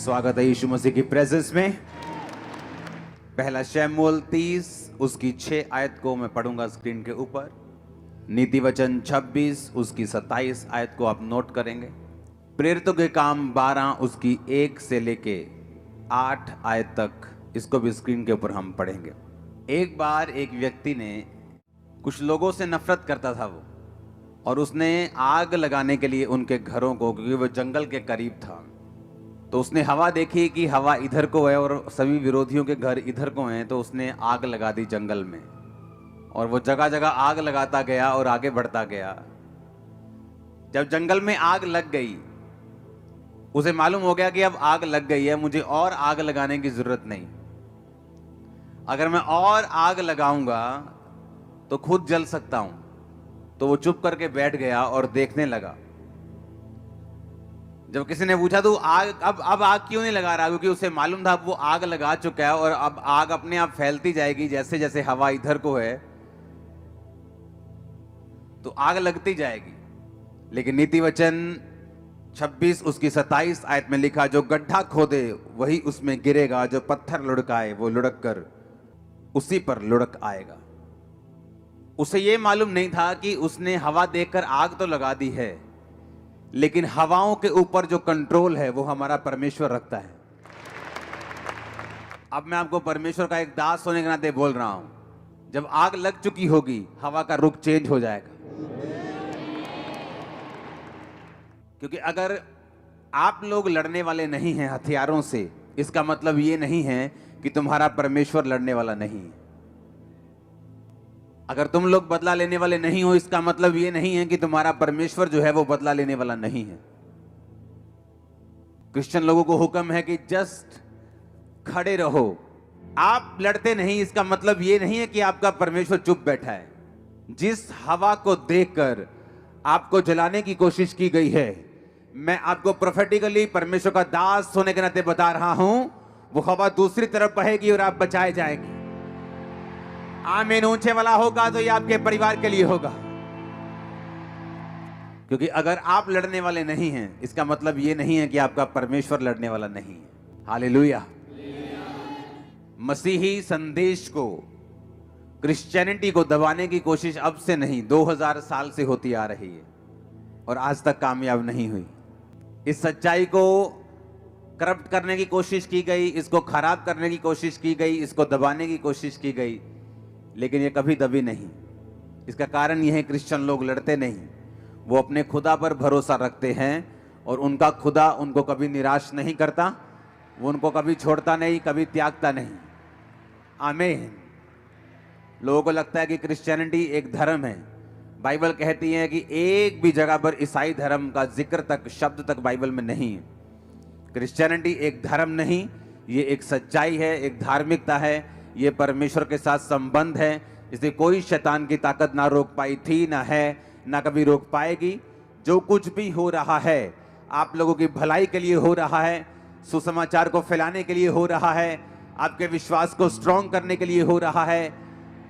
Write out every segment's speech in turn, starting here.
स्वागत है यीशु मसीह की प्रेजेंस में। पहला शमूएल 30 उसकी 6 आयत को मैं पढ़ूंगा स्क्रीन के ऊपर। नीति वचन 26 उसकी 27 आयत को आप नोट करेंगे। प्रेरितों के काम 12 उसकी 1 से लेके 8 आयत तक, इसको भी स्क्रीन के ऊपर हम पढ़ेंगे। एक बार एक व्यक्ति ने, कुछ लोगों से नफरत करता था वो, और उसने आग लगाने के लिए उनके घरों को, क्योंकि वो जंगल के करीब था, तो उसने हवा देखी कि हवा इधर को है और सभी विरोधियों के घर इधर को हैं, तो उसने आग लगा दी जंगल में। और वो जगह जगह आग लगाता गया और आगे बढ़ता गया। जब जंगल में आग लग गई, उसे मालूम हो गया कि अब आग लग गई है, मुझे और आग लगाने की जरूरत नहीं। अगर मैं और आग लगाऊंगा तो खुद जल सकता हूं। तो वो चुप करके बैठ गया और देखने लगा। जब किसी ने पूछा तो अब आग क्यों नहीं लगा रहा, क्योंकि उसे मालूम था वो आग लगा चुका है और अब आग अपने आप फैलती जाएगी। जैसे जैसे हवा इधर को है तो आग लगती जाएगी। लेकिन नीति वचन 26 उसकी 27 आयत में लिखा, जो गड्ढा खोदे वही उसमें गिरेगा, जो पत्थर लुढ़काए वो लुढ़क कर उसी पर लुढ़क आएगा। उसे यह मालूम नहीं था कि उसने हवा देखकर आग तो लगा दी है, लेकिन हवाओं के ऊपर जो कंट्रोल है वो हमारा परमेश्वर रखता है। अब मैं आपको परमेश्वर का एक दास होने के नाते बोल रहा हूं, जब आग लग चुकी होगी हवा का रुख चेंज हो जाएगा। क्योंकि अगर आप लोग लड़ने वाले नहीं हैं हथियारों से, इसका मतलब ये नहीं है कि तुम्हारा परमेश्वर लड़ने वाला नहीं है। अगर तुम लोग बदला लेने वाले नहीं हो, इसका मतलब यह नहीं है कि तुम्हारा परमेश्वर जो है वो बदला लेने वाला नहीं है। क्रिश्चियन लोगों को हुक्म है कि जस्ट खड़े रहो। आप लड़ते नहीं, इसका मतलब यह नहीं है कि आपका परमेश्वर चुप बैठा है। जिस हवा को देखकर आपको जलाने की कोशिश की गई है, मैं आपको प्रोफेटिकली परमेश्वर का दास होने के नाते बता रहा हूं, वो हवा दूसरी तरफ बहेगी और आप बचाए जाएंगे। आमीन ऊंचे वाला होगा तो ये आपके परिवार के लिए होगा। क्योंकि अगर आप लड़ने वाले नहीं हैं, इसका मतलब ये नहीं है कि आपका परमेश्वर लड़ने वाला नहीं है। हालेलुया। मसीही संदेश को, क्रिश्चियनिटी को दबाने की कोशिश अब से नहीं, 2000 साल से होती आ रही है और आज तक कामयाब नहीं हुई। इस सच्चाई को करप्ट करने की कोशिश की गई, इसको खराब करने की कोशिश की गई, इसको दबाने की कोशिश की गई, लेकिन ये कभी दबी नहीं। इसका कारण यह है क्रिश्चियन लोग लड़ते नहीं, वो अपने खुदा पर भरोसा रखते हैं और उनका खुदा उनको कभी निराश नहीं करता, वो उनको कभी छोड़ता नहीं, कभी त्यागता नहीं। आमीन। लोगों को लगता है कि क्रिश्चियनिटी एक धर्म है। बाइबल कहती है कि एक भी जगह पर ईसाई धर्म का जिक्र तक, शब्द तक बाइबल में नहीं है। क्रिश्चियनिटी एक धर्म नहीं, ये एक सच्चाई है, एक धार्मिकता है, ये परमेश्वर के साथ संबंध है। इसे कोई शैतान की ताकत ना रोक पाई थी, ना है, ना कभी रोक पाएगी। जो कुछ भी हो रहा है आप लोगों की भलाई के लिए हो रहा है, सुसमाचार को फैलाने के लिए हो रहा है, आपके विश्वास को स्ट्रॉन्ग करने के लिए हो रहा है।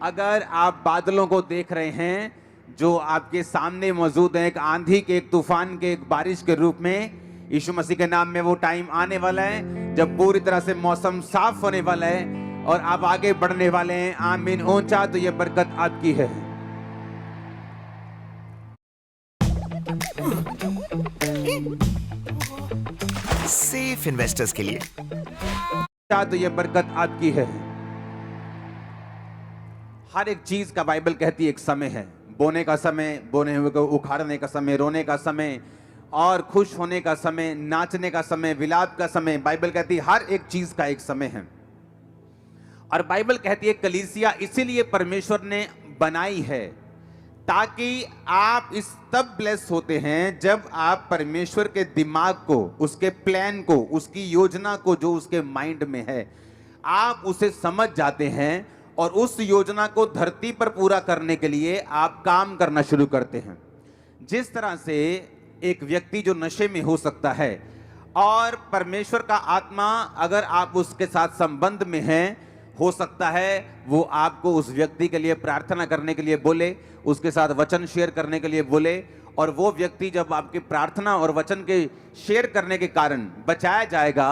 अगर आप बादलों को देख रहे हैं जो आपके सामने मौजूद है, एक आंधी के, एक तूफान के, एक बारिश के रूप में, यीशु मसीह के नाम में वो टाइम आने वाला है जब पूरी तरह से मौसम साफ होने वाला है और आप आगे बढ़ने वाले हैं। आमीन ऊंचा तो ये बरकत आपकी है। सेफ इन्वेस्टर्स के लिए तो ये बरकत आपकी है। हर एक चीज का बाइबल कहती है एक समय है। बोने का समय, बोने हुए को उखाड़ने का समय, रोने का समय और खुश होने का समय, नाचने का समय, विलाप का समय। बाइबल कहती है हर एक चीज का एक समय है। और बाइबल कहती है कलीसिया इसीलिए परमेश्वर ने बनाई है ताकि आप इस तब ब्लेस होते हैं जब आप परमेश्वर के दिमाग को, उसके प्लान को, उसकी योजना को, जो उसके माइंड में है, आप उसे समझ जाते हैं और उस योजना को धरती पर पूरा करने के लिए आप काम करना शुरू करते हैं। जिस तरह से एक व्यक्ति जो नशे में हो सकता है और परमेश्वर का आत्मा अगर आप उसके साथ संबंध में हैं, हो सकता है वो आपको उस व्यक्ति के लिए प्रार्थना करने के लिए बोले, उसके साथ वचन शेयर करने के लिए बोले, और वो व्यक्ति जब आपकी प्रार्थना और वचन के शेयर करने के कारण बचाया जाएगा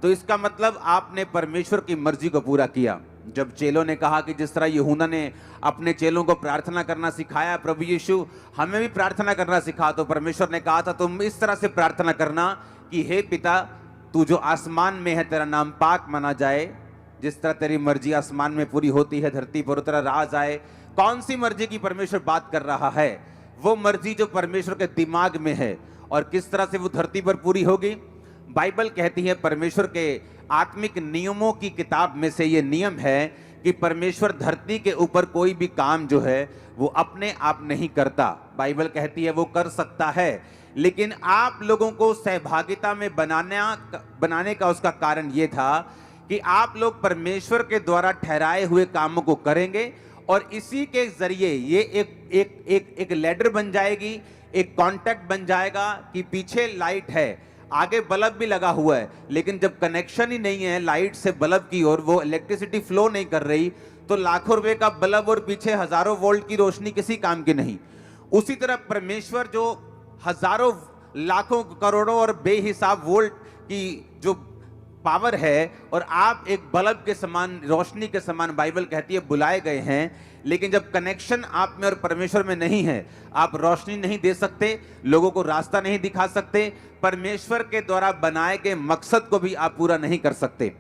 तो इसका मतलब आपने परमेश्वर की मर्जी को पूरा किया। जब चेलों ने कहा कि जिस तरह यूहन्ना ने अपने चेलों को प्रार्थना करना सिखाया, प्रभु यीशु हमें भी प्रार्थना करना सिखा, तो परमेश्वर ने कहा था तुम इस तरह से प्रार्थना करना कि हे पिता, तू जो आसमान में है तेरा नाम पाक माना जाए, जिस तरह तेरी मर्जी आसमान में पूरी होती है धरती पर उतना राज आए। कौन सी मर्जी की परमेश्वर बात कर रहा है? वो मर्जी जो परमेश्वर के दिमाग में है, और किस तरह से वो धरती पर पूरी होगी। बाइबल कहती है परमेश्वर के आत्मिक नियमों की किताब में से ये नियम है कि परमेश्वर धरती के ऊपर कोई भी काम जो है वो अपने आप नहीं करता। बाइबल कहती है वो कर सकता है, लेकिन आप लोगों को सहभागिता में बनाने का उसका कारण ये था कि आप लोग परमेश्वर के द्वारा ठहराए हुए कामों को करेंगे, और इसी के जरिए ये एक लैडर बन जाएगी, एक कांटेक्ट बन जाएगा कि पीछे लाइट है, आगे बल्ब भी लगा हुआ है, लेकिन जब कनेक्शन ही नहीं है लाइट से बल्ब की ओर, वो इलेक्ट्रिसिटी फ्लो नहीं कर रही, तो लाखों रुपए का बल्ब और पीछे हजारों वोल्ट की रोशनी किसी काम की नहीं। उसी तरह परमेश्वर जो हजारों लाखों करोड़ों और बेहिसाब वोल्ट की जो पावर है, और आप एक बल्ब के समान, रोशनी के समान बाइबल कहती है बुलाए गए हैं, लेकिन जब कनेक्शन आप में और परमेश्वर में नहीं है, आप रोशनी नहीं दे सकते, लोगों को रास्ता नहीं दिखा सकते, परमेश्वर के द्वारा बनाए गए मकसद को भी आप पूरा नहीं कर सकते।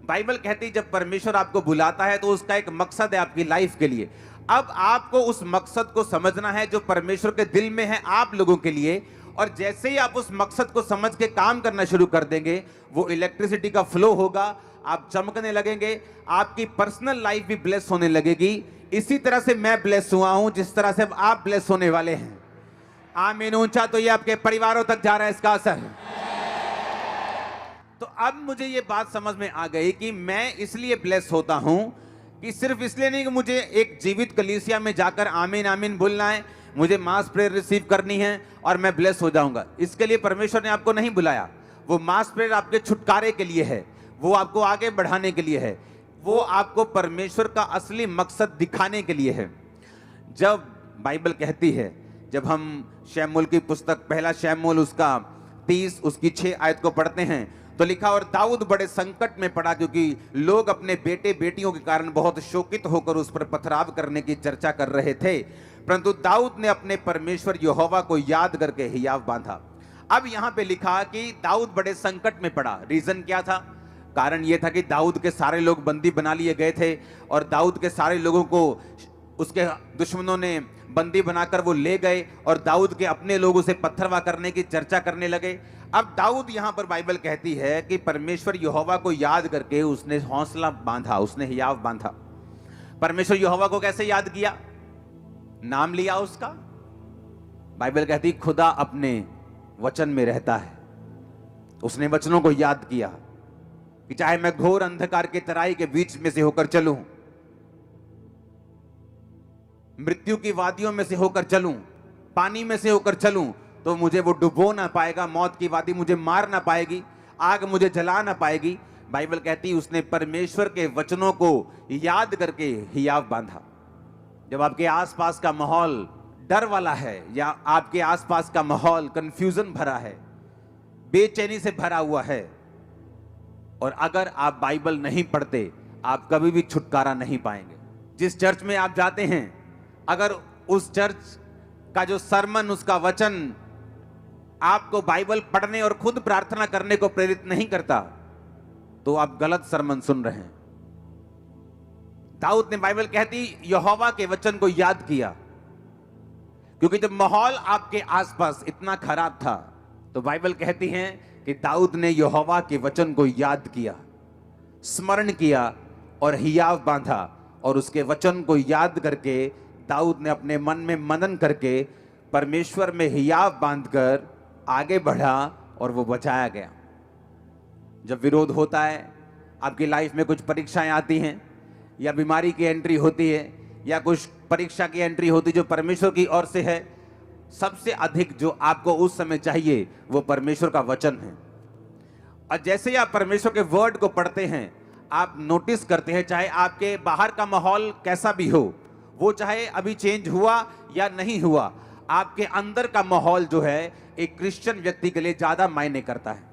बाइबल कहती है जब परमेश्वर आपको बुलाता है तो उसका एक मकसद है आपकी लाइफ के लिए। अब आपको उस मकसद को समझना है जो परमेश्वर के दिल में है आप लोगों के लिए, और जैसे ही आप उस मकसद को समझ के काम करना शुरू कर देंगे, वो इलेक्ट्रिसिटी का फ्लो होगा, आप चमकने लगेंगे, आपकी पर्सनल लाइफ भी ब्लेस होने लगेगी। इसी तरह से मैं ब्लेस हुआ हूं, जिस तरह से अब आप ब्लेस होने वाले हैं। आमीन ऊंचा तो ये आपके परिवारों तक जा रहा है इसका असर। तो अब मुझे ये बात समझ में आ गई कि मैं इसलिए ब्लेस होता हूं कि सिर्फ इसलिए नहीं कि मुझे एक जीवित कलीसिया में जाकर आमीन आमीन बोलना है, मुझे मास प्रेयर रिसीव करनी है और मैं ब्लेस हो जाऊंगा। इसके लिए परमेश्वर ने आपको नहीं बुलाया। वो मास प्रेयर आपके छुटकारे के लिए है, वो आपको आगे बढ़ाने के लिए है, वो आपको परमेश्वर का असली मकसद दिखाने के लिए है। जब बाइबल कहती है, जब हम शमूएल की पुस्तक पहला शमूएल उसका 30 उसकी 6 आयत को पढ़ते हैं तो लिखा, और दाऊद बड़े संकट में पड़ा क्योंकि लोग अपने बेटे बेटियों के कारण बहुत शोकित होकर उस पर पथराव करने की चर्चा कर रहे थे, परंतु दाऊद ने अपने परमेश्वर यहोवा को याद करके हियाव बांधा। अब यहां पे लिखा कि दाऊद बड़े संकट में पड़ा। रीजन क्या था? कारण यह था कि दाऊद के सारे लोग बंदी बना लिए गए थे, और दाऊद के सारे लोगों को उसके दुश्मनों ने बंदी बनाकर वो ले गए, और दाऊद के अपने लोग उसे पत्थरवा करने की चर्चा करने लगे। अब दाऊद यहां पर बाइबल कहती है कि परमेश्वर यहोवा को याद करके उसने हौसला बांधा, उसने हियाव बांधा। परमेश्वर यहोवा को कैसे याद किया? नाम लिया उसका। बाइबल कहती खुदा अपने वचन में रहता है। उसने वचनों को याद किया कि चाहे मैं घोर अंधकार के तराई के बीच में से होकर चलूं, मृत्यु की वादियों में से होकर चलूं, पानी में से होकर चलूं, तो मुझे वो डुबो ना पाएगा, मौत की वादी मुझे मार ना पाएगी, आग मुझे जला ना पाएगी। बाइबल कहती उसने परमेश्वर के वचनों को याद करके हियाव बांधा। जब आपके आसपास का माहौल डर वाला है, या आपके आसपास का माहौल कंफ्यूजन भरा है, बेचैनी से भरा हुआ है, और अगर आप बाइबल नहीं पढ़ते, आप कभी भी छुटकारा नहीं पाएंगे। जिस चर्च में आप जाते हैं, अगर उस चर्च का जो सरमन, उसका वचन आपको बाइबल पढ़ने और खुद प्रार्थना करने को प्रेरित नहीं करता, तो आप गलत सरमन सुन रहे हैं। दाऊद ने, बाइबल कहती, यहोवा के वचन को याद किया, क्योंकि जब माहौल आपके आसपास इतना खराब था, तो बाइबल कहती है कि दाऊद ने यहोवा के वचन को याद किया, स्मरण किया और हियाव बांधा, और उसके वचन को याद करके दाऊद ने अपने मन में मनन करके परमेश्वर में हियाव बांधकर आगे बढ़ा, और वो बचाया गया। जब विरोध होता है, आपकी लाइफ में कुछ परीक्षाएं आती हैं, या बीमारी की एंट्री होती है, या कुछ परीक्षा की एंट्री होती जो परमेश्वर की ओर से है, सबसे अधिक जो आपको उस समय चाहिए वो परमेश्वर का वचन है। और जैसे ही आप परमेश्वर के वर्ड को पढ़ते हैं, आप नोटिस करते हैं, चाहे आपके बाहर का माहौल कैसा भी हो, वो चाहे अभी चेंज हुआ या नहीं हुआ, आपके अंदर का माहौल जो है एक क्रिश्चियन व्यक्ति के लिए ज्यादा मायने करता है।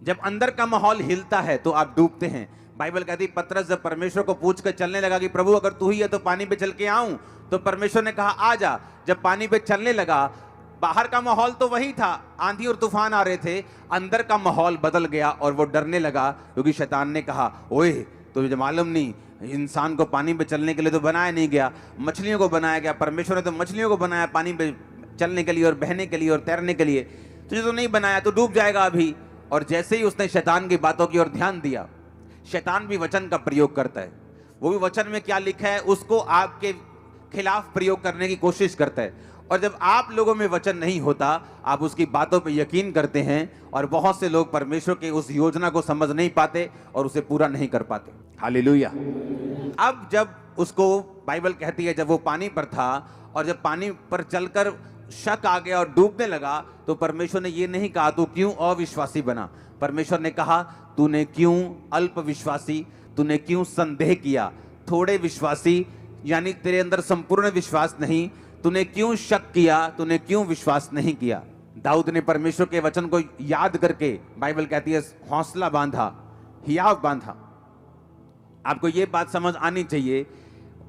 जब अंदर का माहौल हिलता है तो आप डूबते हैं। बाइबल कहती पतरस जब परमेश्वर को पूछ कर चलने लगा कि प्रभु अगर तू ही है तो पानी पे चल के आऊं, तो परमेश्वर ने कहा आ जा। जब पानी पे चलने लगा, बाहर का माहौल तो वही था, आंधी और तूफान आ रहे थे, अंदर का माहौल बदल गया और वो डरने लगा, क्योंकि शैतान ने कहा ओए तुझे मालूम नहीं, इंसान को पानी पे चलने के लिए तो बनाया नहीं गया, मछलियों को बनाया गया। परमेश्वर ने तो मछलियों को बनाया पानी पे चलने के लिए और बहने के लिए और तैरने के लिए, तुझे तो नहीं बनाया, तो डूब जाएगा अभी। और जैसे ही उसने शैतान की बातों की ओर ध्यान दिया, शैतान भी वचन का प्रयोग करता है, वो भी वचन में क्या लिखा है उसको आपके खिलाफ प्रयोग करने की कोशिश करता है। और जब आप लोगों में वचन नहीं होता, आप उसकी बातों पे यकीन करते हैं, और बहुत से लोग परमेश्वर के उस योजना को समझ नहीं पाते और उसे पूरा नहीं कर पाते। हालेलुया। अब जब उसको बाइबल कहती है जब वो पानी पर था और जब पानी पर चलकर शक आ गया और डूबने लगा, तो परमेश्वर ने ये नहीं कहा तू क्यों अविश्वासी बना। परमेश्वर ने कहा तूने क्यों अल्प विश्वासी, तूने क्यों संदेह किया, थोड़े विश्वासी, यानी तेरे अंदर संपूर्ण विश्वास नहीं, तूने क्यों शक किया, तूने क्यों विश्वास नहीं किया। दाऊद ने परमेश्वर के वचन को याद करके, बाइबल कहती है हौसला बांधा, हियाव बांधा। आपको ये बात समझ आनी चाहिए,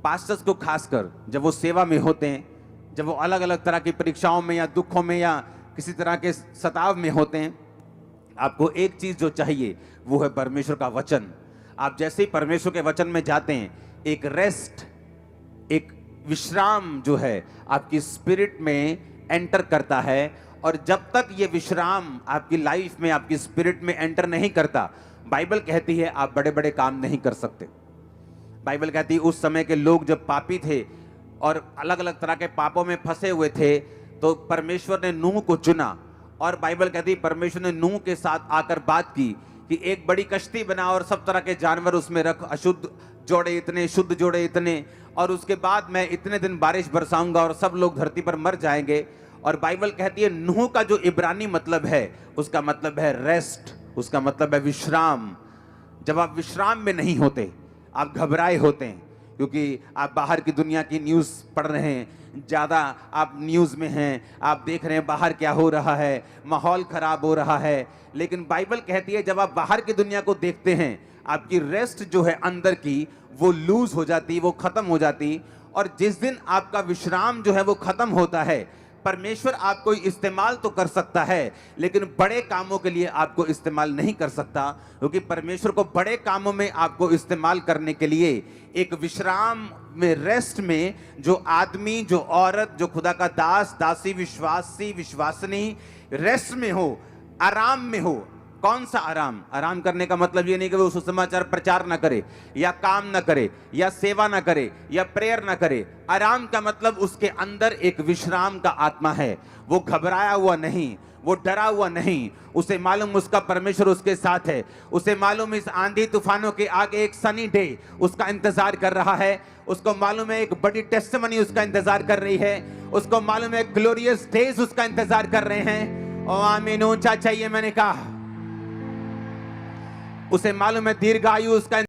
पास्टर्स को खासकर जब वो सेवा में होते हैं, जब वो अलग अलग तरह की परीक्षाओं में या दुखों में या किसी तरह के सताव में होते हैं, आपको एक चीज जो चाहिए वो है परमेश्वर का वचन। आप जैसे ही परमेश्वर के वचन में जाते हैं, एक रेस्ट, एक विश्राम जो है आपकी स्पिरिट में एंटर करता है। और जब तक ये विश्राम आपकी लाइफ में, आपकी स्पिरिट में एंटर नहीं करता, बाइबल कहती है आप बड़े बड़े काम नहीं कर सकते। बाइबल कहती है उस समय के लोग जब पापी थे और अलग अलग तरह के पापों में फंसे हुए थे, तो परमेश्वर ने नूह को चुना, और बाइबल कहती है परमेश्वर ने नूह के साथ आकर बात की कि एक बड़ी कश्ती बना और सब तरह के जानवर उसमें रख, अशुद्ध जोड़े इतने, शुद्ध जोड़े इतने, और उसके बाद मैं इतने दिन बारिश बरसाऊंगा और सब लोग धरती पर मर जाएंगे। और बाइबल कहती है नूह का जो इब्रानी मतलब है, उसका मतलब है रेस्ट, उसका मतलब है विश्राम। जब आप विश्राम में नहीं होते, आप घबराए होते हैं, क्योंकि आप बाहर की दुनिया की न्यूज़ पढ़ रहे हैं, ज़्यादा आप न्यूज़ में हैं, आप देख रहे हैं बाहर क्या हो रहा है, माहौल ख़राब हो रहा है। लेकिन बाइबल कहती है जब आप बाहर की दुनिया को देखते हैं, आपकी रेस्ट जो है अंदर की, वो लूज हो जाती, वो ख़त्म हो जाती। और जिस दिन आपका विश्राम जो है वो ख़त्म होता है, परमेश्वर आपको इस्तेमाल तो कर सकता है, लेकिन बड़े कामों के लिए आपको इस्तेमाल नहीं कर सकता, क्योंकि परमेश्वर को बड़े कामों में आपको इस्तेमाल करने के लिए एक विश्राम में, रेस्ट में, जो आदमी, जो औरत, जो खुदा का दास, दासी, विश्वासी, विश्वासनी रेस्ट में हो, आराम में हो। कौन सा आराम? आराम करने का मतलब ये नहीं कि वो सुसमाचार प्रचार ना करे, या काम ना करे, या सेवा ना करे, या प्रेयर ना करे। आराम का मतलब उसके अंदर एक विश्राम का आत्मा है। वो घबराया हुआ नहीं, वो डरा हुआ नहीं, उसे मालूम उसका परमेश्वर उसके साथ है। उसे मालूम इस आंधी तूफानों के आगे एक सनी डे उसका इंतजार कर रहा है। उसको मालूम है एक बड़ी टेस्टिमनी उसका इंतजार कर रही है। उसको मालूम है ग्लोरियस डेज उसका इंतजार कर रहे हैं। ओ आमीन, ऊंचा चाहिए मैंने कहा। उसे मालूम है दीर्घायु उसका